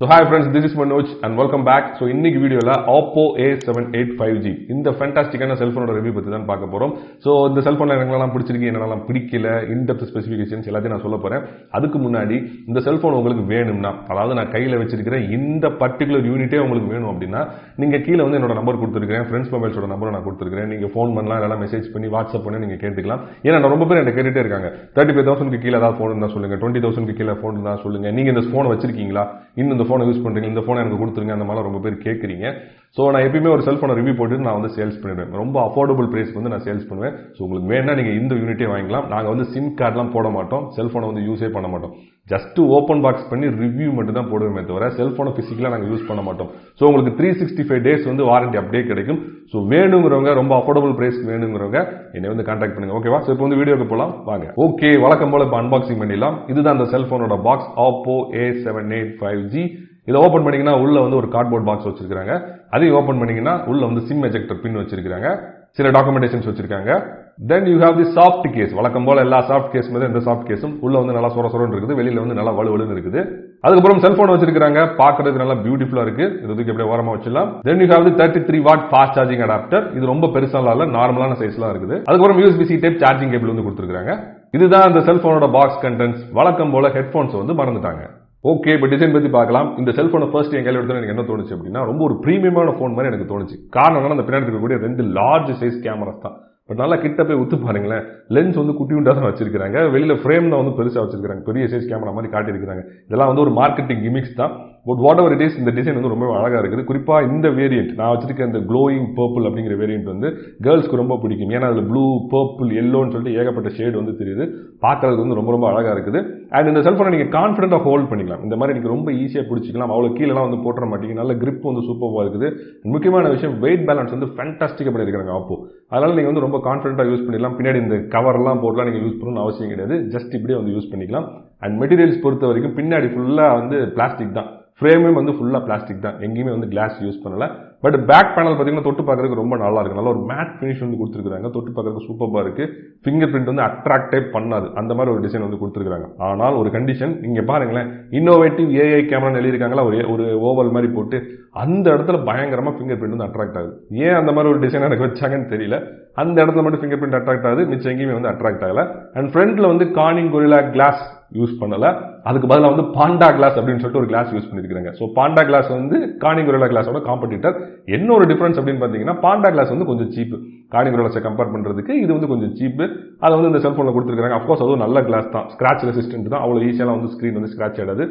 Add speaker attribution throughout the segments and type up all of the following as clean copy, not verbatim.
Speaker 1: So hi friends, this is Manoj and welcome back. So இன்னைக்கு வீடியோல Oppo A78 5G இந்த ஃபேண்டாஸ்டிக்கான செல்போனோட review பத்தி தான் பார்க்க போறோம். சோ இந்த செல்போன்ல என்னெல்லாம் பிடிச்சிருக்கு என்னெல்லாம் பிடிக்கல இன்டெப்த் ஸ்பெசிஃபிகேஷன்ஸ் எல்லாத்தையும் நான் சொல்ல போறேன். அதுக்கு முன்னாடி இந்த செல்போன் உங்களுக்கு வேணும்னா, அதாவது நான் கையில வச்சிருக்கிற இந்த பர்టిక్యులர் யூனிட்டே உங்களுக்கு வேணும் அப்படின்னா நீங்க கீழ வந்து என்னோட நம்பர் கொடுத்திருக்கேன், ஃப்ரெண்ட்ஸ் மொபைல்ஸோட நம்பரை நான் கொடுத்திருக்கேன். நீங்க ஃபோன் பண்ணலாம், இல்ல மெசேஜ் பண்ணி வாட்ஸ்அப் பண்ணி நீங்க கேட்டுக்கலாம். ஏன்னா ரொம்ப பேர் என்ன கேட்டுட்டே இருக்காங்க, 35,000 க்கு கீழ ஏதாவது ஃபோன் இருந்தா சொல்லுங்க, 20,000 க்கு கீழ ஃபோன் இருந்தா சொல்லுங்க, நீங்க இந்த ஃபோன் வச்சிருக்கீங்களா, இன்னும் இந்த ஃபோனை யூஸ் பண்றீங்க, இந்த ஃபோனை எனக்கு கொடுத்துருங்க, அந்த மாதிரி ரொம்ப பேர் கேட்குறீங்க. ஸோ நான் எப்பயுமே ஒரு செல்ஃபோனை ரிவ்யூ போட்டு நான் வந்து சேல்ஸ் பண்ணிடுவேன். ரொம்ப அஃபோர்டபுள் பிரைஸ்க்கு வந்து நான் சேல்ஸ் பண்ணுவேன். ஸோ உங்களுக்கு வேணா நீங்க இந்த யூனிட்டே வாங்கிக்கலாம். நாங்கள் வந்து சிம் கார்டெலாம் போட மாட்டோம், செல்ஃபோனை வந்து யூஸே பண்ண மாட்டோம். ஜஸ்ட் ஓப்பன் பாக்ஸ் பண்ணி ரிவ்யூ மட்டும் தான் போடுவோமே தவிர செல்ஃபோனை பிசிக்கலாக நாங்கள் யூஸ் பண்ண மாட்டோம். ஸோ உங்களுக்கு 365 டேஸ் வந்து வாரண்டி அப்படியே கிடைக்கும். ஸோ வேணுங்கிறவங்க, ரொம்ப அஃபோர்டபுள் பிரைஸ் வேணுங்கிறவங்க என்னை வந்து கான்டாக்ட் பண்ணுங்க. ஓகேவா? ஸோ இப்போ வந்து வீடியோக்கு போகலாம் வாங்க. ஓகே, வழக்கம் போல இப்போ அன்பாக்சிங் பண்ணிடலாம். இதுதான் அந்த செல்ஃபோனோட பாக்ஸ், Oppo A78 5G. இதை ஓபன் பண்ணீங்கன்னா உள்ள வந்து ஒரு கார்ட்போர்ட் பாக்ஸ் வச்சிருக்காங்க. அதையும் ஓபன் பண்ணீங்கன்னா உள்ள வந்து சிம் எஜெக்டர் பின் வச்சிருக்காங்க, சில டாக்குமெண்டேஷன்ஸ் வச்சிருக்காங்க. Then you have the soft case. வழக்கம் போல எல்லா சாஃப்ட் கேஸ் மாதிரி இந்த சாஃப்ட் கேஸும் உள்ள வந்து நல்லா சொரன்னு இருக்குது, வெளியில வந்து நல்லா வலுவலுன்னு இருக்குது. அதுக்கப்புறம் செல்போன் வச்சிருக்காங்க, பாக்குறதுக்கு நல்லா பியூட்டிஃபுல்லா இருக்கு. இதுக்கு அப்படியே ஓரமா வச்சிடலாம். தென் you have the 33 watt fast charging adapter. இது ரொம்ப பெருசாலாம் இல்ல, நார்மலான சைஸ்லாம் இருக்குது. அதுக்கப்புறம் USB-C டைப் சார்ஜிங் கேபிள் வந்து கொடுத்திருக்காங்க. இதுதான் இந்த செல்போனோட பாக்ஸ் கண்டென்ட்ஸ். வழக்கம் போல ஹெட்போன்ஸ் வந்து மறந்துட்டாங்க. ஓகே, இப்போ டிசைன் பத்தி பார்க்கலாம். இந்த செல்போனை ஃபர்ஸ்ட் என் கையில எடுத்தோம் எனக்கு என்ன தோணுச்சு அப்படின்னா, ரொம்ப ஒரு பிரீமியமான போன் மாதிரி எனக்கு தோணுச்சு. காரணம் என்னன்னா, அந்த பின்னாடி இருக்கக்கூடிய 2 லார்ஜ் சைஸ் கேமராஸ் தான். பட் நல்லா கிட்ட போய் உத்து பாருங்களேன், லென்ஸ் வந்து குட்டி உண்டா தான் வச்சிருக்காங்க, வெளியில ஃப்ரேம் தான் வந்து பெருசா வச்சிருக்காங்க, பெரிய சைஸ் கேமரா மாதிரி காட்டியிருக்காங்க. இதெல்லாம் வந்து ஒரு மார்க்கெட்டிங் கிமிக்ஸ் தான். But whatever it is, இந்த டிசைன் வந்து ரொம்ப அழகா இருக்குது. குறிப்பா இந்த வேரியன்ட், நான் வச்சிருக்க இந்த க்ளோயிங் பர்பிள் அப்படிங்கிற வேரியன்ட் வந்து கேர்ள்ஸ்க்கு ரொம்ப பிடிக்கும். ஏன்னா அதுல ப்ளூ, பர்பிள், எல்லோன்னு சொல்லிட்டு ஏகப்பட்ட ஷேட் வந்து தெரியுது. பார்க்கறதுக்கு வந்து ரொம்ப அழகா இருக்குது. அண்ட் இந்த செல்போனை நீங்க கான்ஃபிடென்ட்டா ஹோல்ட் பண்ணிக்கலாம். இந்த மாதிரி நீங்க ரொம்ப ஈஸியா பிடிச்சிக்கலாம். அவ்வளவு கீழெல்லாம் வந்து போட்டுற மாட்டீங்க. நல்ல கிரிப் வந்து சூப்பரா இருக்குது. முக்கியமான விஷயம், வெயிட் பேலன்ஸ் வந்து ஃபேண்டாஸ்டிக்கா பண்ணிருக்காங்க Oppo. அதனால நீங்க வந்து ரொம்ப கான்ஃபிடென்ட்டா யூஸ் பண்ணிடலாம். பின்னாடி இந்த கவர் எல்லாம் போட்டுலாம் நீங்க யூஸ் பண்ணணும்னு அவசியம் கிடையாது. ஜஸ்ட் இப்படியே வந்து யூஸ் பண்ணிக்கலாம். அண்ட் மெட்டீரியல்ஸ் பொறுத்த வரைக்கும் பின்னாடி ஃபுல்லா வந்து பிளாஸ்டிக் தான், ஃப்ரேமும் வந்து ஃபுல்லா பிளாஸ்டிக் தான், எங்கேயுமே வந்து கிளாஸ் யூஸ் பண்ணல. பட் பேக் பேனல் பார்த்தீங்கன்னா தொட்டு பார்க்கறதுக்கு ரொம்ப நல்லா இருக்கு. நல்ல ஒரு மேட் ஃபினிஷ் வந்து கொடுத்துருக்காங்க. தொட்டு பார்க்கறதுக்கு சூப்பரா இருக்கு. ஃபிங்கர் பிரிண்ட் வந்து அட்ராக்டே பண்ணாது, அந்த மாதிரி ஒரு டிசைன் வந்து கொடுத்துருக்காங்க. ஆனால் ஒரு கண்டிஷன், நீங்க பாருங்களேன், இன்னோவேட்டிவ் AI கேமரா எழுதியிருக்காங்களா, ஒரு ஓவல் மாதிரி போட்டு அந்த இடத்துல பயங்கரமா ஃபிங்கர் பிரிண்ட் வந்து அட்ராக்ட் ஆகுது. ஏன் அந்த மாதிரி ஒரு டிசைன் எனக்கு வச்சாங்கன்னு தெரியல. அந்த இடத்துல மட்டும் ஃபிங்கர் பிரிண்ட் அட்ராக்ட் ஆகுது, மிச்சம் எங்கேயுமே வந்து அட்ராக்ட் ஆகல. அண்ட் ஃப்ரண்ட்ல வந்து கார்னிங் கொரில்லா கிளாஸ் யூஸ் பண்ணல, அதுக்கு பதிலாக வந்து பாண்டா கிளாஸ் அப்படின்னு சொல்லிட்டு ஒரு கிளாஸ் யூஸ் பண்ணிருக்காங்க. ஸோ பாண்டா கிளாஸ் வந்து கார்னிங் கொரில்லா கிளாஸோட காம்படிட்டர். என்ன ஒரு டிஃபரன்ஸ் அப்படின்னு பாத்தீங்கன்னா, பாண்டா கிளாஸ் வந்து கொஞ்சம் சீப், கார்னிங் கொரில்லாஸை கம்பேர் பண்றதுக்கு இது வந்து கொஞ்சம் சீப். அதை வந்து இந்த செல்போன்ல கொடுத்துருக்காங்க. அப்கோர்ஸ் அதுவும் நல்ல கிளாஸ் தான், ஸ்கிராச் ரெசிஸ்டன்ட் தான், அவ்வளவு ஈஸியாக வந்து ஸ்கிரீன் வந்து ஸ்கிராச் ஆகாது.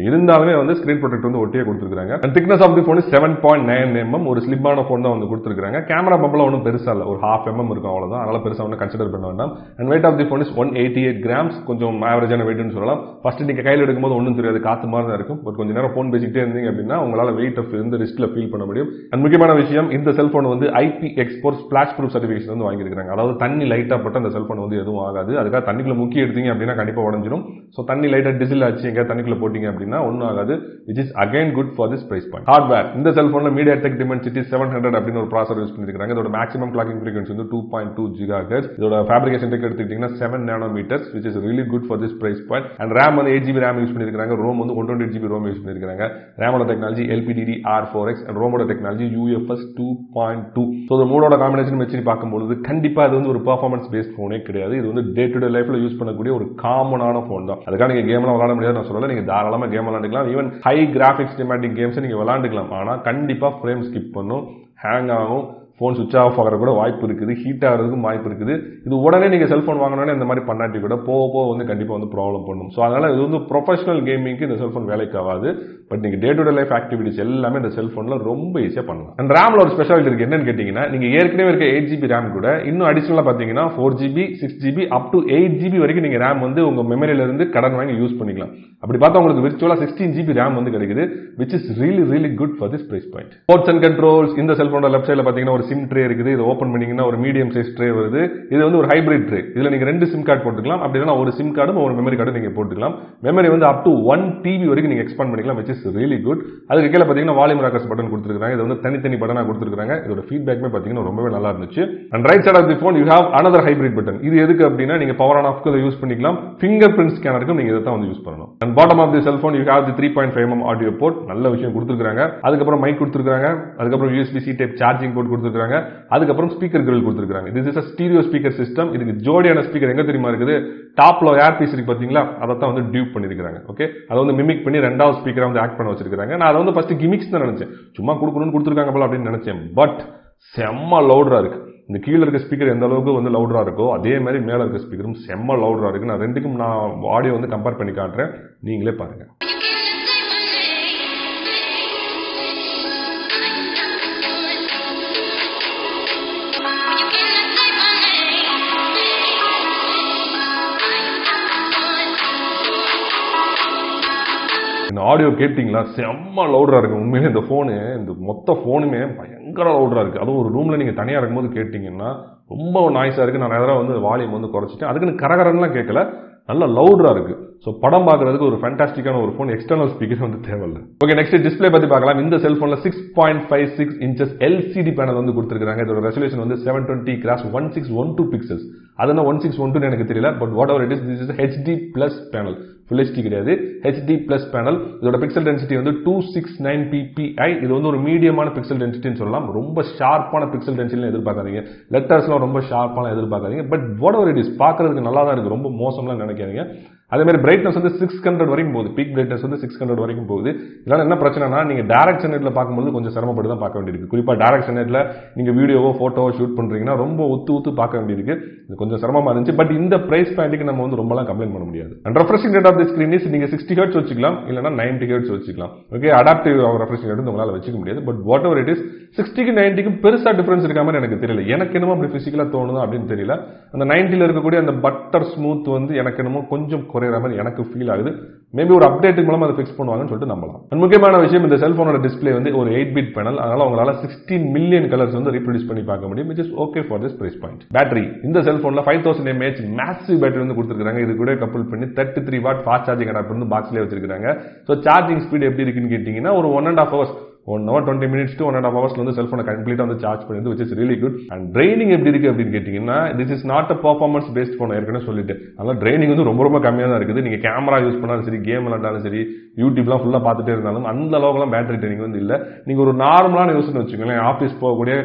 Speaker 1: இருந்தாலுமே வந்து ஸ்கிரீன் ப்ரொடெக்ட் வந்து ஒட்டியே கொடுத்துருக்காங்க. And thickness of the phone 7.9 mm, ஒரு ஸ்லிப்பான போன் தான் வந்து கொடுத்துருக்காங்க. கேமரா பம்பெல்லாம் ஒன்றும் பெருசா இல்ல, ஒரு 1/2 mm இருக்கும், அவ்வளவுதான். அதனால பெருசா ஒன்றும் கன்சிடர் பண்ண வேண்டாம். And weight of the phone 188 grams, கொஞ்சம் ஆவரேஜான வெயிட்னு சொல்லலாம். ஃபர்ஸ்ட் நீங்க கையில் எடுக்கும்போது ஒன்றும் தெரியாது, காத்து மாதிரி தான் இருக்கும். பட் கொஞ்ச நேரம் போன் பேசிக்கிட்டே இருந்தீங்க அப்படின்னா உங்களால வெயிட் ஆஃப் இந்த ரிஸ்க்ல ஃபீல் பண்ண முடியும். அண்ட் முக்கியமான விஷயம், இந்த செல்போன் வந்து IPX4 ஸ்பிளாஷ் ப்ரூஃப் சர்டிஃபிகேஷன் வந்து வாங்கியிருக்காங்க. அதாவது தண்ணி லைட்டா பட்டு அந்த செல்போன் வந்து எதுவும் ஆகாது. அதுக்காக தண்ணிக்குள்ள முக்கி எடுத்தீங்க அப்படின்னா கண்டிப்பா உடஞ்சிடும். ஸோ தண்ணி லைட்டா டிசில் ஆச்சு, எங்க தண்ணிக்குள்ள போட்டீங்க அப்படின்னா ஒன்றும் ஆகாது. which is again good for this price point. Hardware, இந்த செல்போன்ல MediaTek Dimensity 700 அப்படின்னு ஒரு ப்ராசஸர் யூஸ் பண்ணிருக்காங்க. இதோட மேக்ஸிமம் கிளாக்கிங் ஃப்ரீக்வன்சி வந்து 2.2 GHz. இதோட ஃபேப்ரிகேஷன் டெக் எடுத்துக்கிட்டீங்கன்னா 7 nanometers, which is really good for this price point. And RAM வந்து 8GB RAM யூஸ் பண்ணிருக்காங்க. ROM வந்து 128GB ROM யூஸ் பண்ணிருக்காங்க. RAM ஓட டெக்னாலஜி LPDDR4X and ROM ஓட டெக்னாலஜி UFS 2.2. ஸோ இந்த மூணோட காம்பினேஷன் வச்சு பார்க்கும்போது கண்டிப்பா இது வந்து ஒரு பெர்ஃபார்மன்ஸ் பேஸ்ட் போனே கிடையாது. இது வந்து டே டு டே லைஃப்ல யூஸ் பண்ணக்கூடிய ஒரு காமனான போன் தான். அதுக்காக நீங்க கேம் எல்லாம் விளையாட முடியாது நான் சொல்லல. நீங்க தாராளமா கேம் விளையாண்டுக்கலாம். Even high graphics demanding games நீங்க விளையாண்டுக்கலாம். ஆனா கண்டிப்பா ஃப்ரேம் ஸ்கிப் பண்ணும், ஹேங் ஆகும், போன் சுவிட்ச் ஆஃப் ஆகிற கூட வாய்ப்பு இருக்குது, ஹீட் ஆகிறதுக்கும் வாய்ப்பு இருக்குது. இது உடனே நீங்க செல்போன் வாங்கினோன்னே இந்த மாதிரி பண்ணாட்டி கூட போக வந்து கண்டிப்பா வந்து ப்ராப்ளம் பண்ணும். ஸோ அதனால இது வந்து ப்ரொஃபஷனல் கேமிங்க்கு இந்த செல்போன் வேலைக்கு ஆகாது. பட் நீங்க day to day life activities எல்லாமே இந்த செல்போன்ல ரொம்ப ஈஸியா பண்ணலாம். அண்ட் ரேம்ல ஒரு ஸ்பெஷாலிட்டி இருக்கு. என்னன்னு கேட்டீங்கன்னா, நீங்க ஏற்கனவே இருக்க 8GB ரேம் கூட இன்னும் அடிஷனலா பாத்தீங்கன்னா 4GB, 6GB up to 8GB வரைக்கும் நீங்க ரேம் வந்து உங்க மெமரியில இருந்து கடன் வாங்கி யூஸ் பண்ணிக்கலாம். அப்படி பார்த்தா உங்களுக்கு விர்ச்சுவலா 16GB ரேம் வந்து கிடைக்குது, which is really good for this price point. Ports and controls, இந்த செல்போனோட லெஃப்ட் சைடுல பாத்தீங்கன்னா ஒரு சிம் ட்ரே இருக்குது. இது ஓபன் பண்ணீங்கன்னா ஒரு மீடியம் சைஸ் ட்ரே வருது. இது வந்து ஒரு ஹைபிரிட் ட்ரே. இதுல நீங்க 2 சிம் கார்டு போட்டுக்கலாம். அப்படின்னா ஒரு சிம் கார்டும் ஒரு மெமரி கார்டும் நீங்க போட்டுக்கலாம். மெமரி வந்து அப் டு 1 TB வரைக்கும் நீங்க எக்ஸ்பாண்ட் பண்ணிக்கலாம், which is really good. அதுக்கு கீழே பாத்தீங்கன்னா வால்யூம் ராக்கர்ஸ் பட்டன் கொடுத்திருக்காங்க. இது வந்து தனித்தனி பட்டனா கொடுத்திருக்காங்க. இதோட ஃபீட்பேக்மே பாத்தீங்கன்னா ரொம்பவே நல்லா இருந்துச்சு. And right side of the phone you have another hybrid button. இது எதுக்கு அப்படின்னா, நீங்க பவர் ஆன் ஆஃப்க்கு யூஸ் பண்ணிக்கலாம். ஃபிங்கர் பிரிண்ட் ஸ்கேனருக்கும் நீங்க இதை தான் வந்து யூஸ் பண்ணணும். And bottom of the cellphone you have the 3.5mm audio port, நல்ல விஷயம் கொடுத்துருக்காங்க. அதுக்கப்புறம் மைக் கொடுத்துருக்காங்க, அதுக்கப்புறம் USB-C டைப் சார்ஜிங் போர்ட் கொடுத்துருக்காங்க, அதுக்கப்புறம் ஸ்பீக்கர் கிரில் கொடுத்துருக்காங்க. This is a stereo speaker system. இதுக்கு ஜோடியான ஸ்பீக்கர் எங்க தெரியுமா இருக்குது? டாப்ல ஏர் பீஸ் இருக்கு பாத்தீங்களா, அதை தான் வந்து டியூப் பண்ணிருக்காங்க. ஓகே, அதை வந்து மிமிக் பண்ணி ரெண்டாவது ஸ்பீக்கரை வந்து ஆக்ட் பண்ண வச்சிருக்காங்க. நான் அதை வந்து ஃபர்ஸ்ட் கிமிக்ஸ் தான் நினைச்சேன், சும்மா கொடுக்கணும்னு கொடுத்துருக்காங்க போல அப்படின்னு நினைச்சேன். பட் செம்ம லவுடரா இருக்கு. இந்த கீழே இருக்க ஸ்பீக்கர் எந்த அளவுக்கு வந்து லவுடரா இருக்கோ அதே மாதிரி மேல இருக்க ஸ்பீக்கரும் செம்ம லவுடரா இருக்கு. நான் ரெண்டுக்கும் நான் ஆடியோ வந்து கம்பேர் பண்ணி காட்டுறேன், நீங்களே பாருங்க. ஆடியோ கேட்டீங்களா? செம்ம லவுடரா இருக்கு. உண்மையிலே இந்த போனு, இந்த மொத்த போனுமே பயங்கர லவுடரா இருக்கு. அதுவும் ஒரு ரூம்ல நீங்க தனியா இருக்கும்போது கேட்டீங்கன்னா ரொம்ப நாய்ஸா இருக்கு. நான் எதாவது வந்து வால்யூம் வந்து குறைச்சிட்டேன். அதுக்குன்னு கரகரன்லாம் கேட்கல, நல்ல லவுடரா இருக்கு. ஸோ படம் பார்க்கறதுக்கு ஒரு ஃபேண்டாஸ்டிக்கான ஒரு ஃபோன், எக்ஸ்டர்னல் ஸ்பீக்கர் வந்து தேவையில்லை. ஓகே, நெக்ஸ்ட் டிஸ்பிளே பத்தி பார்க்கலாம். இந்த செல்போன்ல 6.56 inches LCD பேனல் வந்து கொடுத்துருக்காங்க. இதோட ரெசல்யூஷன் வந்து 720x1612 பிக்சல்ஸ். அது என்ன 1612 எனக்கு தெரியல, but whatever it is, this is HD plus panel. Full HD கிடையாது, HD பிளஸ் பேனல். இதோட பிக்சல் டென்சிட்டி வந்து 269 ppi. இது வந்து ஒரு மீடியமான பிக்சல் டென்சிட்டின்னு சொல்லலாம். ரொம்ப ஷார்ப்பான பிக்சல் டென்சிட்டி எதிர்பார்க்காதீங்க, லெட்டர்ஸ்லாம் ரொம்ப ஷார்ப்பான எதிர்பார்க்காதீங்க. But whatever it is, பார்க்கறதுக்கு நல்லா தான் இருக்கு, ரொம்ப மோசம்லாம் நினைக்காதீங்க. அதே மாதிரி பிரைட்னஸ் வந்து 600 வரைக்கும் போகுது. பீக் பிரைட்னஸ் வந்து 600 வரைக்கும் போகுது. இதனால என்ன பிரச்சனைனா, நீங்க டைரக்ட் சன்லைட்ல பார்க்கும்போது கொஞ்சம் சிரமப்பட்டு தான் பார்க்க வேண்டியிருக்கு. குறிப்பா டைரக்ட் சன்லைட்ல நீங்க வீடியோவோ போட்டோவோ ஷூட் பண்றீங்கன்னா ரொம்ப ஒத்து பார்க்க வேண்டியிருக்கு. இது கொஞ்சம் சிரமமா இருந்துச்சு. பட் இந்த பிரைஸ் பாயிண்ட்க்கு நம்ம வந்து ரொம்பலாம் கம்ப்ளைண்ட் பண்ண முடியாது. And refreshing rate of the screen is நீங்க 60 Hz வச்சுக்கலாம், இல்லனா 90 Hz வச்சுக்கலாம். ஓகே, அடாப்டிவ் ரெஃப்ரெஷிங் ரேட் உங்களால வச்சுக்க முடியாது. But whatever it is, 60க்கு 90க்கு பெருசா டிஃபரன்ஸ் இருக்க மாதிரி எனக்கு தெரியல. எனக்கு என்னமோ அப்படி பிசிக்கலா தோணுதா அப்படின்னு தெரியல. அந்த 90ல இருக்கக்கூடிய அந்த பட்டர் ஸ்மூத் வந்து எனக்கு என்னமோ கொஞ்சம் குறையிற மாதிரி எனக்கு ஃபீல் ஆகுது. மேபி ஒரு அப்டேட் மூலமா அதை ஃபிக்ஸ் பண்ணுவாங்கன்னு சொல்லிட்டு நம்பலாம். முக்கியமான விஷயம், இந்த செல்போனோட டிஸ்பிளே வந்து ஒரு 8-bit பேனல். அதனால உங்களால 16 மில்லியன் கலர்ஸ் வந்து ரீப்ரொடியூஸ் பண்ணி பார்க்க முடியும், which is okay for this price point. Battery, இந்த செல்போன்ல 5000 mAh மேசிவ் பேட்டரி வந்து கொடுத்திருக்காங்க. இது கூட கப்புள் பண்ணி 33 வாட் ஃபாஸ்ட் சார்ஜிங் அடாப்டர் வந்து பாக்ஸ்லயே வச்சிருக்காங்க. சோ சார்ஜிங் ஸ்பீட் எப்படி இருக்குன்னு கேட்டீங்கன்னா, ஒரு 1.5 hours 1 hour 20 minutes to 1.5 hours வந்து செல்போனை கம்ப்ளீட்டா வந்து சார்ஜ் பண்ணிடுது, which is really good. And draining எப்படி இருக்கு அப்படின்னு கேட்டீங்கன்னா, this is not a performance based phone, ஏற்கனவே சொல்லிட்டேன். அதனால draining வந்து ரொம்ப கம்மியா தான் இருக்குது. நீங்க கேமரா யூஸ் பண்ணாலும் சரி, கேம் விளையாண்டாலும் சரி, யூடியூப்லாம் ஃபுல்லா பார்த்துட்டே இருந்தாலும் அந்த அளவுக்குலாம் பேட்டரி ட்ரைனிங் வந்து இல்ல. நீங்க ஒரு நார்மலான யூசர்னு வச்சுக்கோங்களேன், ஆஃபீஸ் போகக்கூடிய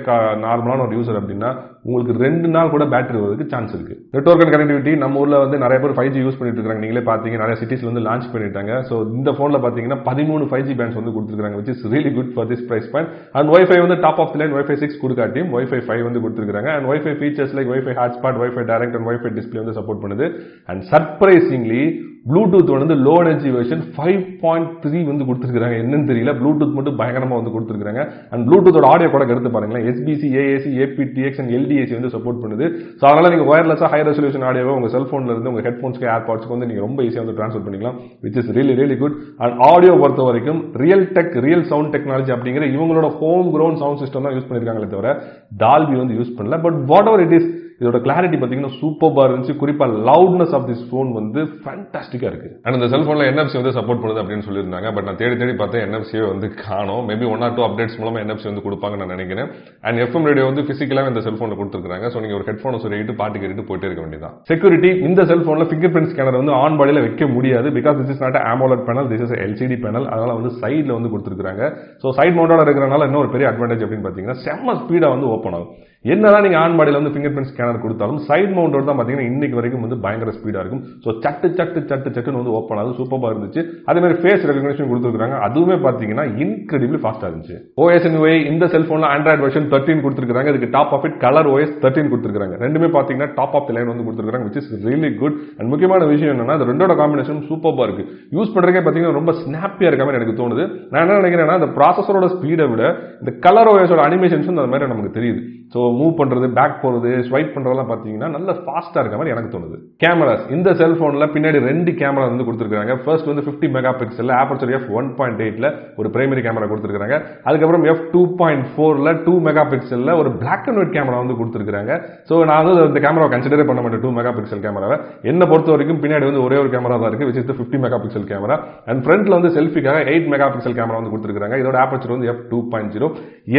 Speaker 1: நார்மலான ஒரு யூசர் அப்படின்னா உங்களுக்கு 2 நாள் கூட பேட்டரி வரதுக்கு சான்ஸ் இருக்கு. நெட்வொர்க் அண்ட் கனெக்டிவிட்டி, நம்ம ஊர்ல வந்து நிறைய பேர் 5G யூஸ் பண்ணிட்டு இருக்காங்க. நீங்களே பாத்தீங்க, நிறைய சிட்டிஸ்ல வந்து லான்ச் பண்ணிட்டாங்க. சோ இந்த போன்ல பாத்தீங்கன்னா 13 5G பேண்ட்ஸ் வந்து கொடுத்திருக்காங்க, which is really good for this price point. And Wi-Fi வந்து top of the line Wi-Fi 6 கொடுக்காட்டியும் Wi-Fi 5 வந்து கொடுத்திருக்காங்க. And Wi-Fi features like Wi-Fi hotspot, Wi-Fi direct and Wi-Fi display வந்து சப்போர்ட் பண்ணுது. And surprisingly ப்ளூடூத் வந்து low energy version 5.3 வந்து கொடுத்திருக்காங்க. என்னன்னு தெரியல, ப்ளூடூத் மட்டும் பயங்கரமா வந்து கொடுத்திருக்காங்க. அண்ட் ப்ளூடூத்தோட ஆடியோ கூட எடுத்து பாருங்களேன், SBC, AAC, APTX and LDAC வந்து சப்போர்ட் பண்ணுது. சோ அதனால நீங்க வயர்லெஸ்ஸா ஹை ரெசல்யூஷன் ஆடியோவை உங்க செல்போன்ல இருந்து உங்க ஹெட்போன்ஸ்க்கு, ஏர்பாட்ஸ்க்கு வந்து நீங்க ரொம்ப ஈஸியா வந்து ட்ரான்ஸ்ஃபர் பண்ணிக்கலாம், which is really good. And audio பொறுத்த வரைக்கும் real tech, real sound technology அப்படிங்கிற இவங்களோட ஹோம் கிரவுண்ட் சவுண்ட் சிஸ்டம் தான் யூஸ் பண்ணிருக்காங்களே தவிர டால்பி வந்து யூஸ் பண்ணல. But whatever it is, இதோட கிளாரிட்டி பாத்தீங்கன்னா சூப்பரா இருந்துச்சு. குறிப்பா லவுட்னஸ் ஆஃப் திஸ் போன் வந்து ஃபேண்டாஸ்டிக்கா இருக்கு. அண்ட் இந்த செல்போன்ல NFC வந்து சப்போர்ட் பண்ணுது அப்படின்னு சொல்லியிருந்தாங்க. பட் நான் தேடி பார்த்தேன், NFC வந்து காணோம். மேபி 1 or 2 அப்டேட்ஸ் மூலமா NFC வந்து கொடுப்பாங்கன்னு நான் நினைக்கிறேன். அண்ட் FM ரேடியோ வந்து பிசிக்கலா இந்த செல்போன்ல கொடுத்திருக்காங்க. சோ நீங்க ஒரு ஹெட்போன் சொல்லிட்டு பாட்டு கேட்டுட்டு போயிட்டே இருக்க வேண்டியதான். செக்யூரிட்டி, இந்த செல்போன்ல ஃபிங்கர் பிரிண்ட் ஸ்கேனர் வந்து ஆன் பாடியில வைக்க முடியாது. Because this is not AMOLED panel, this is LCD panel. அதனால வந்து சைடுல வந்து கொடுத்திருக்காங்க. சோ சைடு மவுண்டோட இருக்கிறனால இன்னொரு பெரிய அட்வான்டேஜ் அப்படின்னு பாத்தீங்கன்னா, செம்ம ஸ்பீடா வந்து ஓபன் ஆகும். என்னதான் நீங்க ஆன் பாடியில வந்து ஃபிங்கர் பிரிண்ட் ஸ்கேனர் கொடுத்தாலும் சைடு மவுண்டோட தான் பாத்தீங்கன்னா இன்னைக்கு வரைக்கும் வந்து பயங்கர ஸ்பீடா இருக்கும். சோ சட்டுன்னு வந்து ஓபன் ஆகுது, சூப்பரா இருந்துச்சு. அதே மாதிரி ஃபேஸ் ரெகக்னிஷன் கொடுத்திருக்காங்க, அதுவுமே பாத்தீங்கன்னா இன்கிரெடிபிளி ஃபாஸ்டா இருந்துச்சு. OS and UI, இந்த செல்போன்ல ஆண்ட்ராய்டு வெர்ஷன் 13 கொடுத்திருக்காங்க. இதுக்கு top of it colour OS 13 கொடுத்திருக்காங்க. ரெண்டுமே பாத்தீங்கன்னா டாப் ஆஃப் தி லைன் வந்து கொடுத்திருக்காங்க, which is really good. And முக்கியமான விஷயம் என்னன்னா, இந்த ரெண்டோட காம்பினேஷன் சூப்பரா இருக்கு. யூஸ் பண்றதுக்கே பாத்தீங்கன்னா ரொம்ப ஸ்னாப்பியா இருக்க மாதிரி எனக்கு தோணுது. நான் என்ன நினைக்கிறேன்னா, இந்த ப்ராசஸரோட ஸ்பீடை விட இந்த கலர் OS-ஓட அனிமேஷன்ஸ் அந்த மாதிரி நமக்கு தெரியுது. சோ மூவ் பண்றது, பேக் போறது, ஸ்வைப் பண்றதெல்லாம் பாத்தீங்கன்னா நல்ல ஃபாஸ்டா இருக்க மாதிரி எனக்கு தோணுது. கேமராஸ், இந்த செல்போன்ல பின்னாடி 2 கேமரா வந்து கொடுத்திருக்காங்க. ஃபர்ஸ்ட் வந்து 50 மெகா பிக்சல்ல ஆபர்ச்சர் f1.8ல ஒரு பிரைமரி கேமரா கொடுத்திருக்காங்க. அதுக்கப்புறம் f2.4ல 2 மெகா பிக்சல்ல ஒரு பிளாக் அண்ட் ஒயிட் கேமரா வந்து கொடுத்திருக்காங்க. சோ நான் வந்து இந்த கேமராவை கன்சிடரே பண்ண மாட்டேன் 2 மெகா பிக்சல் கேமராவை. என்ன பொறுத்த வரைக்கும் பின்னாடி வந்து ஒரே ஒரு கேமரா தான் இருக்கு, which is the 50 mega pixel camera. And ஃப்ரண்ட்ல வந்து செல்ஃபிக்காக 8 மெகா பிக்சல் கேமரா வந்து கொடுத்திருக்காங்க. இதோட ஆபர்ச்சர் வந்து f2.0.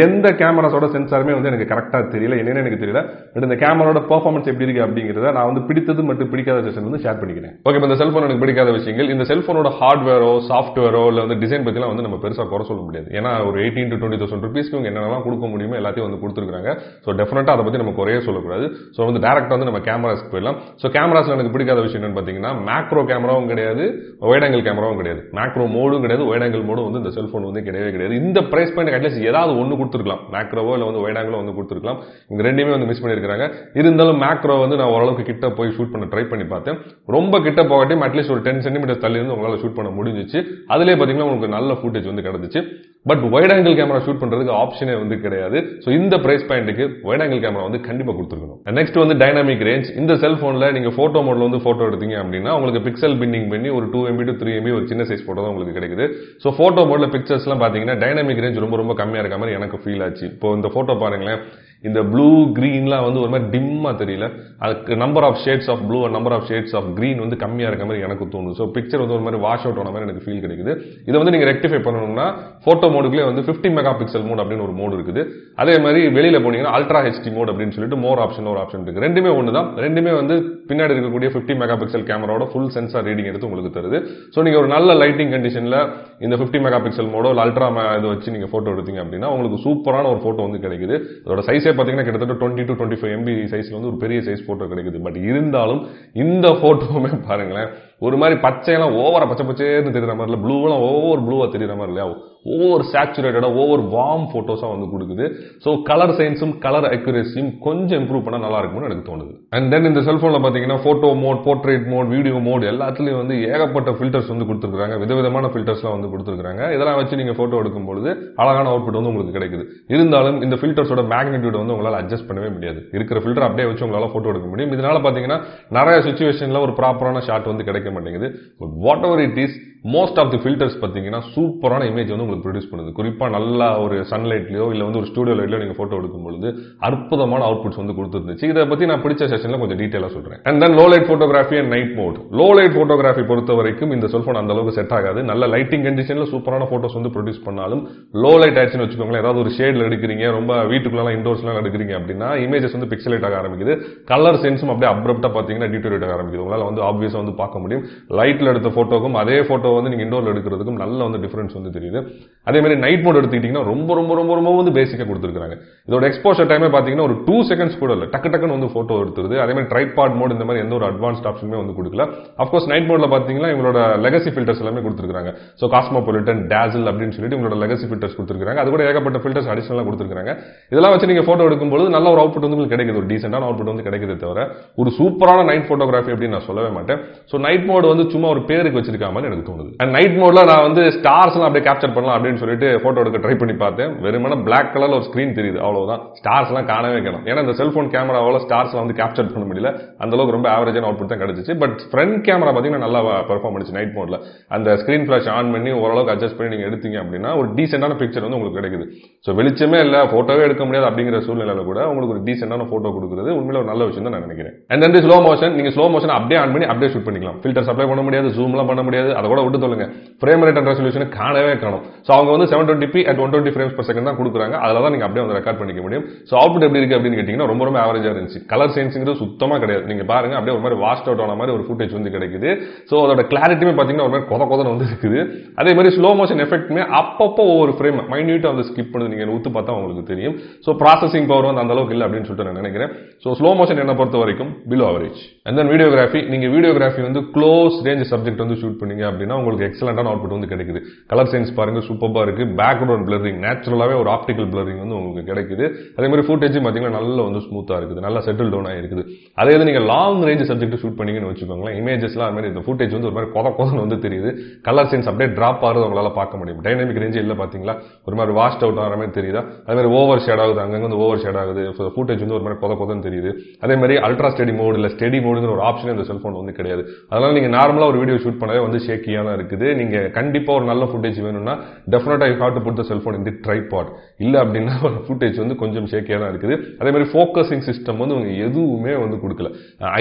Speaker 1: எந்த கேமராஸோட சென்சாருமே வந்து எனக்கு கரெக்டா தெரியும். தெரியல, என்னன்னு எனக்கு தெரியல. பட் இந்த கேமராவோட பெர்ஃபார்மன்ஸ் எப்படி இருக்கு அப்படிங்கறத நான் வந்து பிடித்தது மற்றும் பிடிக்காத செஷன் வந்து ஷேர் பண்ணிக்கிறேன். ஓகே, இந்த செல்போன் எனக்கு பிடிக்காத விஷயங்கள், இந்த செல்போனோட ஹார்ட்வேரோ சாஃப்ட்வேரோ இல்ல வந்து டிசைன் பத்திலாம் வந்து நம்ம பெருசா குறை சொல்ல முடியாது. ஏன்னா ஒரு 18 to 20,000 rupeesக்கு என்னென்னலாம் கொடுக்க முடியுமோ எல்லாத்தையும் வந்து கொடுத்துருக்காங்க. ஸோ டெஃபினட்டா அதை பத்தி நம்ம குறையே சொல்லக்கூடாது. ஸோ வந்து டேரக்டா வந்து நம்ம கேமராஸ்க்கு போயிடலாம். ஸோ கேமராஸ்ல எனக்கு பிடிக்காத விஷயம் என்னன்னு பாத்தீங்கன்னா, மேக்ரோ கேமராவும் கிடையாது, வைட் ஆங்கிள் கேமராவும் கிடையாது, மேக்ரோ மோடும் கிடையாது, வைட் ஆங்கிள் மோடும் வந்து இந்த செல்போன் வந்து கிடையவே கிடையாது. இந்த பிரைஸ் பாயிண்ட் அட்லீஸ்ட் ஏதாவது ஒன்னு கொடுத்துருக்கலாம், மேக்ரோவோ இல்ல வந்து வைட் ஆங்கிளோ வந்து கொடுத்துருக்கலாம். இவங்க ரெண்டுமே வந்து மிஸ் பண்ணிருக்காங்க. இருந்தாலும் மேக்ரோ வந்து நான் ஓரளவுக்கு கிட்ட போய் ஷூட் பண்ண ட்ரை பண்ணி பார்த்தேன். ரொம்ப கிட்ட போகாட்டியும் அட்லீஸ்ட் ஒரு 10 சென்டிமீட்டர் தள்ளி இருந்து உங்களால ஷூட் பண்ண முடிஞ்சிச்சு. அதுலயே பாத்தீங்கன்னா உங்களுக்கு நல்ல ஃபுட்டேஜ் வந்து கிடைச்சிச்சு. But wide angle camera shoot பண்றதுக்கு ஆப்ஷனே வந்து கிடையாது. சோ இந்த பிரைஸ் பாயிண்ட்க்கு வைட் ஆங்கிள் கேமரா வந்து கண்டிப்பா கொடுத்துருக்கணும். நெக்ஸ்ட் வந்து டைனாமிக் ரேஞ்ச். இந்த செல்போன்ல நீங்க போட்டோ மோட்ல வந்து போட்டோ எடுத்தீங்க அப்படின்னா உங்களுக்கு பிக்சல் பின்னிங் பண்ணி ஒரு 2 MB to 3 MB ஒரு சின்ன சைஸ் போட்டோ தான் உங்களுக்கு கிடைக்குது. சோ போட்டோ மோட்ல பிக்சர்ஸ் எல்லாம் பாத்தீங்கன்னா டைனாமிக் ரேஞ்ச் ரொம்ப ரொம்ப கம்மியா இருக்க மாதிரி எனக்கு ஃபீல் ஆச்சு. இப்போ இந்த போட்டோ பாருங்களேன், இந்த ப்ளூ கிரீன்லாம் வந்து ஒரு மாதிரி டிம்மா தெரியல, அதுக்கு number of shades of blue and number of shades of green வந்து கம்மியா இருக்க மாதிரி எனக்கு தோணுது. ஸோ பிக்சர் வந்து ஒரு மாதிரி வாஷ் அவுட் ஆன மாதிரி எனக்கு ஃபீல் கிடைக்குது. இதை வந்து நீங்க ரெக்டிஃபை பண்ணணும்னா போட்டோ மோடுக்குள்ளே வந்து 50 மெகா பிக்சல் மோட் அப்படின்னு ஒரு மோடு இருக்குது. அதே மாதிரி வெளியில போனீங்கன்னா அல்ட்ரா ஹெச்டி மோட் அப்படின்னு சொல்லிட்டு மோர் ஆப்ஷன் ஒரு ஆப்ஷன் இருக்கு. ரெண்டுமே ஒன்று தான். ரெண்டுமே வந்து பின்னாடி இருக்கக்கூடிய 50 மெகா பிக்சல் கேமராவோட ஃபுல் சென்சார் ரீடிங் எடுத்து உங்களுக்கு தருது. ஸோ நீங்க ஒரு நல்ல லைட்டிங் கண்டிஷன்ல இந்த 50 மெகா பிக்சல் மோடோ அல்ட்ரா இதை வச்சு நீங்க போட்டோ எடுத்தீங்க அப்படின்னா உங்களுக்கு சூப்பரான ஒரு போட்டோ வந்து கிடைக்குது. அதோட சைஸே பார்த்தீங்கன்னா கிட்டத்தட்ட 20 to 25 MB சைஸ்ல வந்து ஒரு பெரிய சைஸ் போட்டோ கிடைக்குது. பட் இருந்தாலும் இந்த போட்டோவுமே பாருங்களேன், ஒரு மாதிரி பச்சையெல்லாம் ஓவரா பச்சை பச்சைன்னு தெரியுற மாதிரி இல்ல, ப்ளூவெல்லாம் ஓவர் ப்ளூவா தெரியுற மாதிரி இல்லையா, ஓவர் சேச்சுரேட்டடா ஓவர் வார்ம் போட்டோஸா வந்து கொடுக்குது. சோ கலர் சயின்ஸும் கலர் அக்யூரேசியும் கொஞ்சம் இம்ப்ரூவ் பண்ணா நல்லா இருக்கும்னு எனக்கு தோணுது. அண்ட் தென் இந்த செல்போன்ல பாத்தீங்கன்னா photo mode, portrait mode, video mode எல்லாத்துலயும் வந்து ஏகப்பட்ட ஃபில்டர்ஸ் வந்து கொடுத்துருக்காங்க. விதவிதமான ஃபில்டர்ஸ்லாம் வந்து கொடுத்துருக்காங்க. இதெல்லாம் வச்சு நீங்க போட்டோ எடுக்கும் பொழுது அழகான அவுட்புட் வந்து உங்களுக்கு கிடைக்குது. இருந்தாலும் இந்த ஃபில்டர்ஸோட மேக்னிடியூட் வந்து உங்களால அட்ஜஸ்ட் பண்ணவே முடியாது. இருக்கிற ஃபில்டர் அப்படியே வச்சு உங்களால போட்டோ எடுக்க முடியும். இதனால பாத்தீங்கன்னா நிறைய சிச்சுவேஷன்ல ஒரு ப்ராப்பரான ஷாட் வந்து கிடைக்க மாட்டேங்குது. Whatever it is, most of the filters பாத்தீங்கன்னா சூப்பரான இமேஜ் வந்து உங்களுக்கு ப்ரொடியூஸ் பண்ணுது. குறிப்பா நல்லா ஒரு சன்லைட்லயோ இல்ல வந்து ஒரு ஸ்டுடியோ லைட்லயோ நீங்க போட்டோ எடுக்கும் பொழுது அற்புதமான அவுட்புட்ஸ் வந்து கொடுத்துருந்துச்சு. இதை பத்தி நான் பிடிச்ச செஷன்ல கொஞ்சம் டீடைலா சொல்றேன். And then low light photography and night mode. Low light photography பொறுத்த வரைக்கும் இந்த செல்போன் அந்த அளவுக்கு செட் ஆகாது. நல்ல லைட்டிங் கண்டிஷன்ல சூப்பரான போட்டோஸ் வந்து ப்ரொடியூஸ் பண்ணாலும் லோ லைட் ஆயிடுச்சுன்னு வச்சுக்கோங்களேன், ஏதாவது ஒரு ஷேட்ல எடுக்கிறீங்க, ரொம்ப வீட்டுக்குள்ள இண்டோர்ஸ்லாம் எடுக்கிறீங்க அப்படின்னா இமேஜஸ் வந்து பிக்சலேட் ஆக ஆரம்பிக்குது. கலர் சென்ஸும் அப்படியே அப்ரப்டா பாத்தீங்கன்னா டிட்டோரேட் ஆக ஆரம்பிக்குது. உங்களால வந்து ஆப்வியஸா வந்து பார்க்க முடியும். லைட்ல எடுத்த போட்டோக்கும் அதே போட்டோ வந்து நீங்க இண்டோர்ல எடுக்கிறதுக்கும் நல்ல வந்து டிஃபரன்ஸ் வந்து தெரியுது. அதே மாதிரி நைட் மோட் எடுத்துக்கிட்டீங்கன்னா ரொம்ப ரொம்ப ரொம்ப ரொம்ப வந்து பேசிக்கா கொடுத்துருக்காங்க. இதோட எக்ஸ்போஷர் டைமே பாத்தீங்கன்னா ஒரு 2 செகண்ட்ஸ் கூட இல்ல, டக்கு டக்குன்னு வந்து போட்டோ எடுத்துருது. அதே மாதிரி ட்ரைபாட் மோட் இந்த மாதிரி எந்த ஒரு அட்வான்ஸ்ட் ஆப்ஷனுமே வந்து கொடுக்கல. அப்கோர்ஸ் நைட் மோட்ல பாத்தீங்கன்னா இவங்களோட லெகசி ஃபில்டர்ஸ் எல்லாமே கொடுத்துருக்காங்க. சோ காஸ்மோபாலிட்டன், டாசில் அப்படின்னு சொல்லிட்டு இவங்களோட லெகசி ஃபில்டர்ஸ் கொடுத்துருக்காங்க. அது கூட ஏகப்பட்ட ஃபில்டர்ஸ் அடிஷனலா கொடுத்துருக்காங்க. இதெல்லாம் வச்சு நீங்க போட்டோ எடுக்கும்போது நல்ல ஒரு அவுட்புட் வந்து உங்களுக்கு கிடைக்குது, ஒரு டீசென்டான அவுட்புட் வந்து கிடைக்குது. தவிர ஒரு சூப்பரான நைட் போட்டோகிராஃபி அப்படின்னு நான் சொல்லவே மாட்டேன். சோ நைட் மோட் வந்து சும்மா ஒரு பேருக்கு வச்சிருக்க மாதிரி எனக்கு தோணுது. அண்ட் நைட் மோட்ல நான் வந்து ஸ்டார்ஸ் எல்லாம் அப்படியே கேப்சர் பண்ணலாம் அப்படின்னு சொல்லிட்டு போட்டோ எடுக்க ட்ரை பண்ணி பார்த்தேன். வெறுமனே பிளாக் கலர்ல ஒரு ஸ்கிரீன் தெரியுது, அவ்வளவுதான். ஸ்டார்ஸ் எல்லாம் காணவே காணும். ஏன்னா இந்த செல்போன் கேமராவால ஸ்டார்ஸ் வந்து கேப்சர் பண்ண முடியல. அந்த அளவுக்கு ரொம்ப ஆவரேஜான அவுட்புட் தான் கிடைச்சிச்சு. பட் ஃப்ரண்ட் கேமரா பாத்தீங்கன்னா நல்லா பெர்ஃபார்ம் பண்ணிச்சு நைட் மோட்ல. அந்த ஸ்கிரீன் ஃபிளாஷ் ஆன் பண்ணி ஓரளவுக்கு அட்ஜஸ்ட் பண்ணி நீங்க எடுத்தீங்க அப்படின்னா ஒரு டீசென்டான பிக்சர் வந்து உங்களுக்கு கிடைக்குது. சோ வெளிச்சமே இல்ல, போட்டோவே எடுக்க முடியாது அப்படிங்கிற சூழ்நிலையில கூட உங்களுக்கு ஒரு டீசென்டான போட்டோ கொடுக்குறது உண்மையில ஒரு நல்ல விஷயம் தான் நான் நினைக்கிறேன். And then slow motion. நீங்க ஸ்லோ மோஷன் அப்படியே ஆன் பண்ணி அப்படியே ஷூட் பண்ணிக்கலாம். ஃபில்டர்ஸ் அப்ளை பண்ண முடியாது, ஜூம்லாம் பண்ண முடியாது. அதை கூட விட்டு சொல்லுங்க, ஃப்ரேம் ரேட் அண்ட் ரெசல்யூஷன் காணவே காணும். சோ அவங்க வந்து 720p at 120 frames per second தான் கொடுக்குறாங்க. அதுல தான் நீங்க அப்படியே வந்து ரெக்கார்ட் பண்ணிக்க முடியும். சோ அவுட்புட் எப்படி இருக்கு அப்படின்னு கேட்டீங்கன்னா ரொம்ப ரொம்ப ஆவரேஜா இருந்துச்சு. கலர் சென்சிங்கிறது சுத்தமா கிடையாது. நீங்க பாருங்க, அப்படியே ஒரு மாதிரி வாஷ்ட் அவுட் ஆன மாதிரி ஒரு ஃபுட்டேஜ் வந்து கிடைக்குது. சோ அதோட கிளாரிட்டியுமே பாத்தீங்கன்னா ஒரு மாதிரி கொத கொதன்னு வந்து இருக்குது. அதே மாதிரி ஸ்லோ மோஷன் எஃபெக்ட்மே அப்பப்போ ஒவ்வொரு ஃப்ரேம் மைன்யூட்டா வந்து ஸ்கிப் பண்ணி நீங்க ஊத்து பார்த்தா உங்களுக்கு தெரியும். சோ ப்ராசஸிங் பவர் வந்து அந்த அளவுக்கு இல்ல அப்படின்னு சொல்லிட்டு நான் நினைக்கிறேன். சோ ஸ்லோ மோஷன் என்ன பொறுத்த வரைக்கும் below average. And then videography. நீங்க வீடியோகிராஃபி வந்து க்ளோஸ் ரேஞ்ச் சப்ஜெக்ட் வந்து ஷூட் பண்ணீங்க அப்படின்னா உங்களுக்கு எக்ஸலண்டான அவுட்புட் வந்து கிடைக்குது. கலர் சென்ஸ் பாருங்க சூப்பரா இருக்கு. பேக்ரவுண்ட் பிளரிங், நேச்சுரலாவே ஒரு ஆப்டிகல் பிளரிங் வந்து உங்களுக்கு கிடைக்குது. அதே மாதிரி ஃபுட்டேஜ் பாத்தீங்கன்னா நல்ல வந்து ஸ்மூத்தா இருக்குது, நல்லா செட்டில் டவுன் ஆயிருக்குது. அதே இது நீங்க லாங் ரேஞ்ச் சப்ஜெக்ட் ஷூட் பண்ணீங்கன்னு வச்சுக்கோங்களேன், இமேஜஸ்லாம் அது மாதிரி இந்த ஃபுட்டேஜ் வந்து ஒரு மாதிரி கொத கொதன்னு வந்து தெரியுது. கலர் சென்ஸ் அப்படியே டிராப் ஆகுது உங்களால பார்க்க முடியும். டைனமிக் ரேஞ்ச் இல்ல பாத்தீங்களா, ஒரு மாதிரி வாஷ்ட் அவுட் ஆகிற மாதிரி தெரியுதா. அதே மாதிரி ஓவர் ஷேட் ஆகுது, அங்கங்க வந்து ஓவர் ஷேட் ஆகுது. ஃபுட்டேஜ் வந்து ஒரு மாதிரி கொத கொதன்னு தெரியுது. அதே மாதிரி அல்ட்ரா ஸ்டெடி மோட் இல்ல ஸ்டெடி மோடுங்கிற ஒரு ஆப்ஷன் இந்த செல்போன் வந்து கிடையாது. அதனால நீங்க நார்மலா ஒரு வீடியோ ஷூட் பண்ணவே வந்து ஷேக்கியா தான் இருக்குது. நீங்க கண்டிப்பா ஒரு நல்ல ஃபுட்டேஜ் வேணும்னா டெஃபினட்டா you have to put the cellphone in the tripod. இல்ல அப்படின்னா ஃபுட்டேஜ் வந்து கொஞ்சம் ஷேக்கியா தான் இருக்குது. அதே மாதிரி ஃபோக்கஸிங் சிஸ்டம் வந்து உங்க எதுவுமே வந்து கொடுக்கல.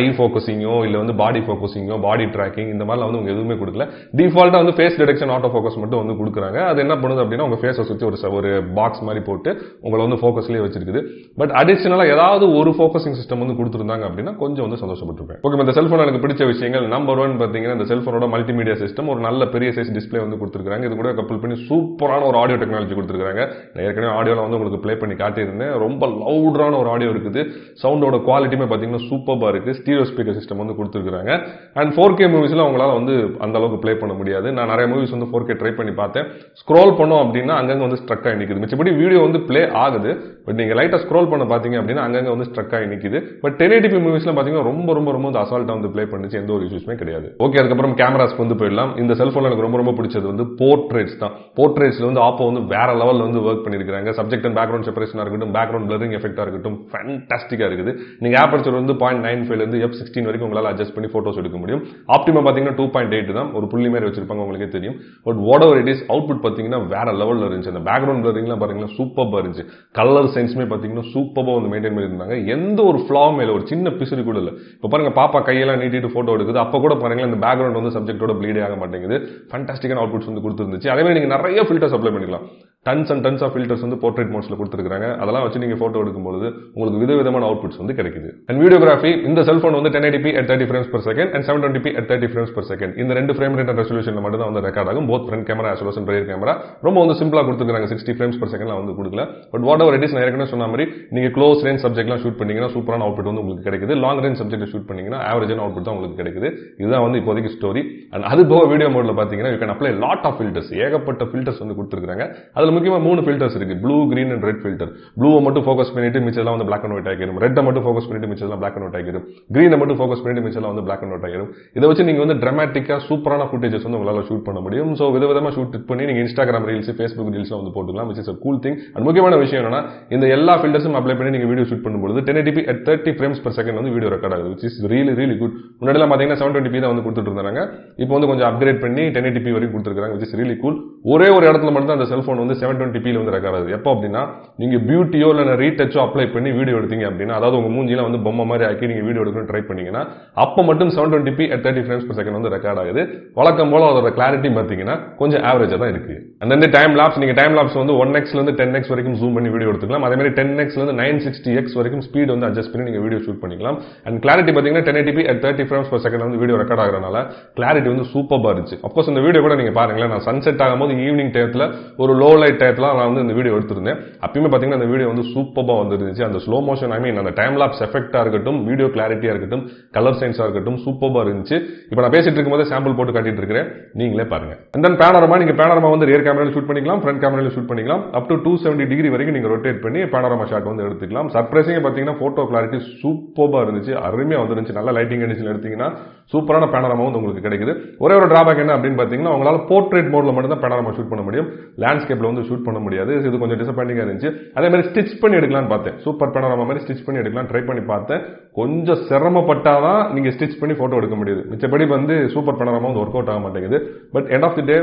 Speaker 1: ஐ ஃபோக்கஸிங்கோ இல்ல வந்து பாடி ஃபோக்கஸிங்கோ பாடி ட்ராக்கிங் இந்த மாதிரிலாம் வந்து உங்க எதுவுமே கொடுக்கல. டிஃபால்ட்டா வந்து ஃபேஸ் டிடெக்ஷன் ஆட்டோ ஃபோக்கஸ் மட்டும் வந்து கொடுக்குறாங்க. அது என்ன பண்ணுது அப்படின்னா உங்க ஃபேஸை சுற்றி ஒரு பாக்ஸ் மாதிரி போட்டு உங்களை வந்து ஃபோக்கஸ்லேயே வச்சிருக்குது. பட் அடிஷனலா ஏதாவது ஒரு ஃபோக்கஸிங் சிஸ்டம் வந்து கொடுத்துருந்தாங்க அப்படின்னா கொஞ்சம் வந்து சந்தோஷப்பட்டிருப்பேன். ஓகே, இந்த செல்போன் எனக்கு பிடிச்ச விஷயங்கள் நம்பர் 1 பாத்தீங்கன்னா இந்த செல்போனோட மல்டிமீடியா சிஸ்டம் ஒரு நல்ல பெரிய சைஸ் டிஸ்பிளே வந்து கொடுத்துருக்காங்க. இது கூட கப்பல் பண்ணி சூப்பரான ஒரு ஆடியோ டெக்னாலஜி கொடுத்துருக்காங்க. நான் ஏற்கனவே ஆடியோல வந்து உங்களுக்கு ப்ளே பண்ணி காட்டியிருந்தேன். ரொம்ப லவுடான ஒரு ஆடியோ இருக்குது. சவுண்டோட குவாலிட்டியுமே பாத்தீங்கன்னா சூப்பரா இருக்கு. ஸ்டீரியோ ஸ்பீக்கர் சிஸ்டம் வந்து கொடுத்துருக்காங்க. அண்ட் 4K மூவிஸ்ல உங்களால வந்து அந்த அளவுக்கு ப்ளே பண்ண முடியாது. நான் நிறைய மூவிஸ் வந்து 4K ட்ரை பண்ணி பார்த்தேன். ஸ்க்ரோல் பண்ணோம் அப்படின்னா அங்கங்க வந்து ஸ்ட்ரக் ஆகி நிக்குது. மிச்சபடி வீடியோ வந்து ப்ளே ஆகுது. பட் நீங்க லைட்டா ஸ்க்ரோல் பண்ண பாத்தீங்க அப்படின்னா அங்கங்க வந்து ஸ்ட்ரக் ஆகி நிக்குது. பட் 1080p மூவிஸ்ல பாத்தீங்கன்னா ரொம்ப ரொம்ப ரொம்ப அசால்ட்டா வந்து ப்ளே பண்ணிச்சு. எந்த ஒரு இஷ்யூஸ்மே கிடையாது. ஓகே, அதுக்கப்புறம் கேமராஸ் வந்து போயிடலாம். இந்த செல்போன்ல எனக்கு ரொம்ப ரொம்ப பிடிச்சது வந்து போர்ட்ரேட்ஸ் தான். போர்ட்ரேட்ஸ்ல வந்து ஆப்போ வந்து வேற லெவல்ல வந்து ஒர்க் பண்ணிருக்காங்க. சப்ஜெக்ட் அண்ட் பேக்ரவுண்ட் செப்பரேஷனா இருக்கட்டும், பேக்ரவுண்ட் பிளரிங் எஃபெக்ட்டா இருக்கட்டும், ஃபேண்டாஸ்டிக்கா இருக்குது. நீங்க ஆப்பர்ச்சர் வந்து 0.95 ல இருந்து f16 வரைக்கும் உங்களால அட்ஜஸ்ட் பண்ணி போட்டோஸ் எடுக்க முடியும். ஆப்டிமா பாத்தீங்கன்னா 2.8 தான். ஒரு புள்ளி மாதிரி வச்சிருப்பாங்க, உங்களுக்கே தெரியும். But whatever it is, output பாத்தீங்கன்னா வேற லெவல்ல இருந்துச்சு. அந்த பேக்ரவுண்ட் பிளரிங்லாம் பாத்தீங்கன்னா சூப்பரா இருந்துச்சு. கலர் சென்ஸ்மே பாத்தீங்கன்னா சூப்பரா வந்து மெயின்டைன் பண்ணிருந்தாங்க. எந்த ஒரு ஃபிளா மேல ஒரு சின்ன பிசுறு கூட இல்ல. இப்ப பாருங்க, பாப்பா கையெல்லாம் நீட்டிட்டு போட்டோ எடுக்குது. அப்ப கூட பாருங்க இந்த பேக்ரவுண்ட் வந்து சப்ஜெக்ட்டோட ப்ளீட் ஆக மாட்டேங்குது. ஃபேண்டாஸ்டிக்கான அவுட்புட்ஸ் வந்து கொடுத்துருந்துச்சு. அதே மாதிரி நீங்க நிறைய ஃபில்டர்ஸ் அப்ளை பண்ணிக்கலாம். Tons and tons of filters வந்து போர்ட்ரேட் மோட்ஸ்ல கொடுத்துருக்காங்க. அதெல்லாம் வச்சு நீங்க போட்டோ எடுக்கும்போது உங்களுக்கு விதவிதமான அவுட்புட்ஸ் வந்து கிடைக்குது. அண்ட் வீடியோகிராஃபி, இந்த செல்போன் வந்து 1080p at 30 frames per second and 720p at 30 frames per second. இந்த ரெண்டு ஃப்ரேம் ரேட் அண்ட் ரெசல்யூஷன்ல மட்டும் தான் வந்து ரெக்கார்ட் ஆகும். Both front camera as well as rear camera. ரொம்ப வந்து சிம்பிளா கொடுத்துருக்காங்க. 60 frames per second வந்து கொடுக்கல. But whatever it is, நான் ஏற்கனவே சொன்ன மாதிரி நீங்க க்ளோஸ் ரேஞ்ச் சப்ஜெக்ட்லாம் ஷூட் பண்ணீங்கன்னா சூப்பரான அவுட்புட் வந்து உங்களுக்கு கிடைக்குது. லாங் ரேஞ்ச் சப்ஜெக்ட் ஷூட் பண்ணீங்கன்னா ஆவரேஜான அவுட்புட் தான் உங்களுக்கு கிடைக்குது. இதுதான் வந்து இப்போதைக்கு ஸ்டோரி. அண்ட் அது போக வீடியோ மோட்ல பாத்தீங்கன்னா you can apply lot of filters. ஏகப்பட்ட ஃபில்டர்ஸ் வந்து கொடுத்துருக்காங்க. அதுல முக்கியமா 3 ஃபில்டர்ஸ் இருக்கு. Blue, green and red filter. ப்ளூவை மட்டும் ஃபோக்கஸ் பண்ணிட்டு மிச்செல்லாம் வந்து பிளாக் அண்ட் ஒயிட் ஆகிரும். ரெட்டை மட்டும் ஃபோக்கஸ் பண்ணிட்டு மிச்செல்லாம் பிளாக் அண்ட் ஒயிட் ஆகிரும். கிரீனை மட்டும் ஃபோக்கஸ் பண்ணிட்டு மிச்செல்லாம் வந்து பிளாக் அண்ட் ஒயிட் ஆகிரும். இதை வச்சு நீங்க வந்து டிராமாட்டிக்கா சூப்பரான ஃபுட்டேஜஸ் வந்து உங்களால ஷூட் பண்ண முடியும். சோ விதவிதமா ஷூட் பண்ணி நீங்க இன்ஸ்டாகிராம் ரீல்ஸ், ஃபேஸ்புக் ரீல்ஸ்ல வந்து போட்டுக்கலாம். which is a cool thing. And முக்கியமான விஷயம் என்னன்னா, இந்த எல்லா ஃபில்டர்ஸும் அப்ளை பண்ணி நீங்க வீடியோ ஷூட் பண்ணும்போது 1080p at 30 frames per second வந்து வீடியோ ரெக்கார்ட் ஆகுது. which is really really good. முன்னாடிலாம் பாத்தீங்கன்னா 720p தான் வந்து கொடுத்துட்டு இருந்தாங்க. இப்போ வந்து கொஞ்சம் அப்கிரேட் பண்ணி 1080p வரைக்கும் கொடுத்துருக்காங்க. which is really cool. ஒரே ஒரு இடத்துல மட்டும் தான் அந்த செல்போன் வந்து 720p ல வந்து ரெக்கார்ட் ஆகுது. எப்போ அப்படின்னா, நீங்க பியூட்டியோ இல்ல ரீடச்சோ அப்ளை பண்ணி வீடியோ எடுத்தீங்க அப்படின்னா, அதாவது உங்க மூஞ்சில வந்து பொம்மை மாதிரி ஆக்கி நீங்க வீடியோ எடுக்கணும் ட்ரை பண்ணீங்கன்னா, அப்ப மட்டும் 720p at 30 frames per second வந்து ரெக்கார்ட் ஆகுது. வழக்கம் போல அதோட கிளாரிட்டி பாத்தீங்கன்னா கொஞ்சம் ஆவரேஜா தான் இருக்கு. அண்ட் வந்து டைம் லாப்ஸ், நீங்க டைம் லாப்ஸ் வந்து 1x ல இருந்து 10x வரைக்கும் ஜூம் பண்ணி வீடியோ எடுத்துக்கலாம். அதே மாதிரி 10x ல இருந்து 960x வரைக்கும் ஸ்பீட் வந்து அட்ஜஸ்ட் பண்ணி நீங்க வீடியோ ஷூட் பண்ணிக்கலாம். அண்ட் கிளாரிட்டி பாத்தீங்கன்னா 1080p at 30 frames per second வந்து வீடியோ ரெக்கார்ட் ஆகுறதுனால கிளாரிட்டி வந்து சூப்பரா இருந்துச்சு. அப்கோர்ஸ் இந்த வீடியோ கூட நீங்க பாருங்களேன், நான் சன்செட் ஆகும்போது ஈவினிங் டயத்துல ஒரு லோ லைட் டயத்துல நான் வந்து இந்த வீடியோ எடுத்திருந்தேன். அப்பயுமே பாத்தீங்கன்னா அந்த வீடியோ வந்து சூப்பரா வந்துருந்துச்சு. அந்த ஸ்லோ மோஷன், ஐ மீன் அந்த டைம் லாப்ஸ் எஃபெக்ட்டா இருக்கட்டும், வீடியோ கிளாரிட்டியா இருக்கட்டும், கலர் சயின்ஸா இருக்கட்டும், சூப்பரா இருந்துச்சு. இப்போ நான் பேசிட்டு இருக்கும்போது சாம்பிள் போட்டு காட்டிட்டு இருக்கிறேன், நீங்களே பாருங்க. அண்ட் தென் பேனோரமா, நீங்க பேனோரமா வந்து ரியர் கேமரால ஷூட் பண்ணிக்கலாம், ஃப்ரண்ட் கேமரால ஷூட் பண்ணிக்கலாம். அப் டு 270 டிகிரி வரைக்கும் நீங்க ரொட்டேட் பண்ணி பேனோரமா ஷாட் வந்து எடுத்துக்கலாம். சர்ப்ரைசிங்கா பாத்தீங்கன்னா போட்டோ கிளாரிட்டி சூப்பரா இருந்துச்சு, அருமையா வந்துருந்துச்சு. நல்ல லைட்டிங் கண்டிஷன்ல எடுத்தீங்கன்னா சூப்பரான பேனோரமா வந்து உங்களுக்கு கிடைக்குது. ஒரே ஒரு டிராபேக் என்ன அப்படின்னு பாத்தீங்கன்னா, உங்களால போர்ட்ரேட் மோட்ல மட்டும் தான் பேனோரமா ஷூட் பண்ண முடியும். லேண்ட்ஸ்கேப்ல வந்து ஷூட் பண்ண முடியாது. இது கொஞ்சம் டிசப்பாயிண்டிங்கா இருந்துச்சு. அதே மாதிரி ஸ்டிச் பண்ணி எடுக்கலாம் பார்த்தேன். சூப்பர் பேனோரமா மாதிரி ஸ்டிச் பண்ணி எடுக்கலாம் ட்ரை பண்ணி பார்த்தேன். கொஞ்சம் சிரமப்பட்டாதான் நீங்க ஸ்டிச் பண்ணி போட்டோ எடுக்க முடியுது. மிச்சபடி வந்து சூப்பர் பேனோரமா வந்து ஒர்க் அவுட் ஆக மாட்டேங்குது. But end of the day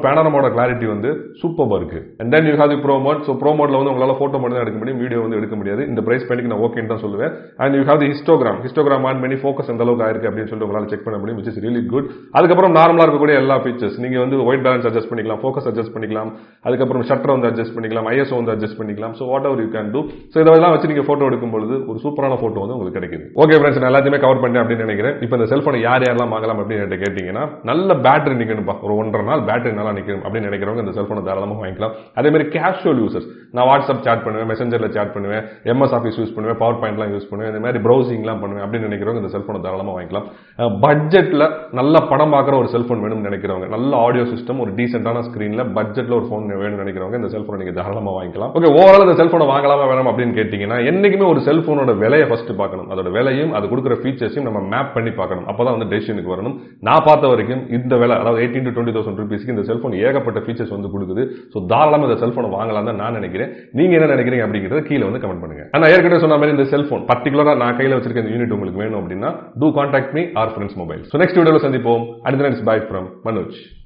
Speaker 1: பேனோரமாவோட கிளாரிட்டி வந்து சூப்பரா இருக்கு. And then you have the pro mode. So pro மோட்ல வந்து உங்களால போட்டோ மட்டும் தான் எடுக்க முடியும், வீடியோ வந்து எடுக்க முடியாது. இந்த பிரைஸ் பாயிண்ட்க்கு நான் ஓகேன்னு தான் சொல்லுவேன். And you have the histogram on பண்ணி ஃபோக்கஸ் எந்த அளவுக்கு ஆயிருக்கு அப்படின்னு சொல்லிட்டு உங்களால செக் பண்ண முடியும். which is really good. அதுக்கப்புறம் நார்மலா இருக்கக்கூடிய எல்லா ஃபீச்சர்ஸ், நீங்க வந்து ஒயிட் பேலன்ஸ் அட்ஜஸ்ட் பண்ணிக்கலாம், ஃபோக்கஸ் அட்ஜஸ்ட் பண்ணிக்கலாம், அதுக்கப்புறம் ஷட்டர் வந்து அட்ஜஸ்ட் பண்ணிக்கலாம், ISO வந்து அட்ஜஸ்ட் பண்ணிக்கலாம். So what ever you can to. So இதெல்லாம் வச்சு நீங்க போட்டோ எடுக்கும்போது ஒரு சூப்பரான போட்டோ வந்து உங்களுக்கு கிடைக்குது. ஓகே ஃப்ரெண்ட்ஸ், நான் எல்லாத்தையுமே கவர் பண்ணேன் அப்படின்னு நினைக்கிறேன். இப்போ இந்த செல்போனை யாரெல்லாம் வாங்கலாம் அப்படின்னு கேட்டீங்கன்னா, நல்ல பேட்டரி நிக்கணும்பா, ஒரு 1.5 நாள் பேட்டரி நல்லா நிக்கணும் அப்படின்னு நினைக்கிறவங்க இந்த செல்போனை தாராளமாக வாங்கிக்கலாம். அதே மாதிரி கேஷுவல் யூசர்ஸ், நான் வாட்ஸ்அப் சாட் பண்ணுவேன், மெசஞ்சர்ல சாட் பண்ணுவேன், MS ஆஃபீஸ் யூஸ் பண்ணுவேன், பவர் பாயிண்ட்லாம் யூஸ் பண்ணுவேன், இந்த மாதிரி ப்ரௌசிங்லாம் பண்ணுவேன் அப்படின்னு நினைக்கிறவங்க இந்த செல்போனை தாராளமாக வாங்கிக்கலாம். பட்ஜெட்ல நல்ல படம் பார்க்குற ஒரு செல்போன் வேணும்னு நினைக்கிறவங்க, நல்ல ஆடியோ சிஸ்டம், ஒரு டீசென்டான ஸ்கிரீன்ல பட்ஜெட்ல ஒரு போன் வேணும்னு நினைக்கிறவங்க இந்த செல்போனை நீங்க தாராளமாக வாங்கிக்கலாம். ஓகே, ஓவரால் இந்த செல்போனை வாங்கலாமா வேணாம் அப்படின்னு கேட்டீங்கன்னா, என்னைக்குமே ஒரு செல்போனோட விலையை ஃபர்ஸ்ட் பார்க்கணும். அதோட விலையும் அது கொடுக்குற ஃபீச்சர்ஸையும் நம்ம மேப் பண்ணி பார்க்கணும். அப்பதான் வந்து டெசிஷனுக்கு வரணும். நான் பார்த்த வரைக்கும் இந்த விலை, அதாவது 18,000 to 20,000 ரூபீஸ்க்கு இந்த செல்போன் ஏகப்பட்ட ஃபீச்சர்ஸ் வந்து கொடுக்குது. ஸோ தாராளமாக இந்த செல்போனை வாங்கலாம் தான் நான் நினைக்கிறேன். நீங்க என்ன நினைக்கிறீங்க அப்படிங்கிறத கீழே வந்து கமெண்ட் பண்ணுங்க. நான் ஏற்கனவே சொன்ன மாதிரி இந்த செல்போன் பர்டிகுலரா நான் கையில வச்சிருக்க இந்த யூனிட் உங்களுக்கு வேணும் அப்படின்னா, do contact me or friends mobile. So next வீடியோல சந்திப்போம். Until then, bye from Manoj.